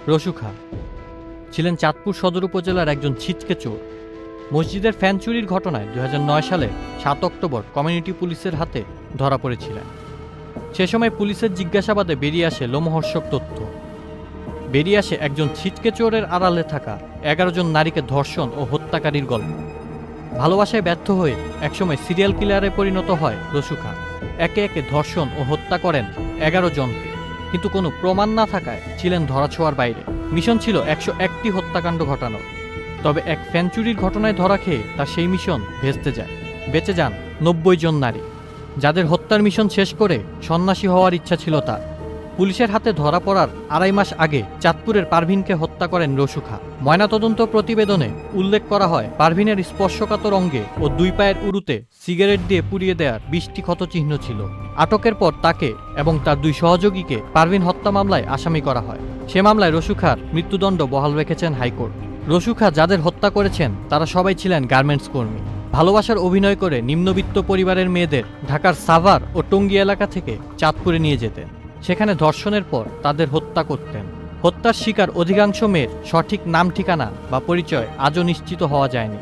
রসু খাঁ ছিলেন চাঁদপুর সদর উপজেলার একজন ছিচকে চোর। মসজিদের ফ্যান চুরির ঘটনায় 2009 সালে 7 অক্টোবর কমিউনিটি পুলিশের হাতে ধরা পড়েছিলেন। সে সময় পুলিশের জিজ্ঞাসাবাদে বেরিয়ে আসে লোমহর্ষক তথ্য। বেরিয়ে আসে একজন ছিচকে চোরের আড়ালে থাকা 11 জন নারীকে ধর্ষণ ও হত্যাকারীর গল্প। ভালোবাসায় ব্যর্থ হয়ে একসময় সিরিয়াল কিলারে পরিণত হয় রসু খাঁ। একে একে ধর্ষণ ও হত্যা করেন 11 জনকে, কিন্তু কোনো প্রমাণ না থাকায় ছিলেন ধরাছোঁয়ার বাইরে। মিশন ছিল 101টি হত্যাকাণ্ড ঘটানোর, তবে এক ফ্যান চুরির ঘটনায় ধরা খেয়ে তার সেই মিশন ভেস্তে যায়। বেঁচে যান 90 জন নারী, যাদের হত্যার মিশন শেষ করে সন্ন্যাসী হওয়ার ইচ্ছা ছিল তার। পুলিশের হাতে ধরা পড়ার 2.5 মাস আগে চাঁদপুরের পারভিনকে হত্যা করেন রসু খাঁ। ময়নাতদন্ত প্রতিবেদনে উল্লেখ করা হয়, পারভিনের স্পর্শকাতর অঙ্গে ও 2 পায়ের উরুতে সিগারেট দিয়ে পুড়িয়ে দেওয়ার 20টি ক্ষতচিহ্ন ছিল। আটকের পর তাকে এবং তার 2 সহযোগীকে পারভিন হত্যা মামলায় আসামি করা হয়। সে মামলায় রসু খাঁর মৃত্যুদণ্ড বহাল রেখেছেন হাইকোর্ট। রসু খাঁ যাদের হত্যা করেছেন তারা সবাই ছিলেন গার্মেন্টস কর্মী। ভালোবাসার অভিনয় করে নিম্নবিত্ত পরিবারের মেয়েদের ঢাকার সাভার ও টঙ্গী এলাকা থেকে চাঁদপুরে নিয়ে যেতেন। সেখানে ধর্ষণের পর তাদের হত্যা করতেন। হত্যার শিকার অধিকাংশ মেয়ের সঠিক নাম, ঠিকানা বা পরিচয় আজও নিশ্চিত হওয়া যায়নি,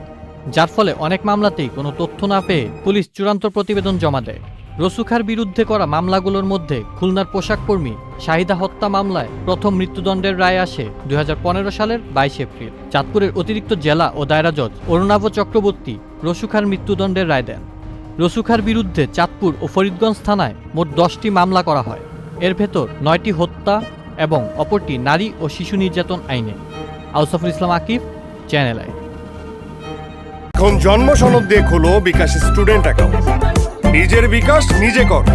যার ফলে অনেক মামলাতেই কোনো তথ্য না পেয়ে পুলিশ চূড়ান্ত প্রতিবেদন জমা দেয়। রসু খাঁর বিরুদ্ধে করা মামলাগুলোর মধ্যে খুলনার পোশাক কর্মী শাহিদা হত্যা মামলায় প্রথম মৃত্যুদণ্ডের রায় আসে 2015 সালের 22 এপ্রিল। চাঁদপুরের অতিরিক্ত জেলা ও দায়রা জজ অরুণাভ চক্রবর্তী রসু খাঁর মৃত্যুদণ্ডের রায় দেন। রসু খাঁর বিরুদ্ধে চাঁদপুর ও ফরিদগঞ্জ থানায় মোট 10টি মামলা করা হয়। এর ভেতর 9টি হত্যা এবং অপরটি নারী ও শিশু নির্যাতন আইনে। আউসাফুল ইসলাম আকিব, চ্যানেল আই। এখন জন্ম সনদ দিয়ে খোলো বিকাশ স্টুডেন্ট অ্যাকাউন্ট। নিজের বিকাশ নিজে কর।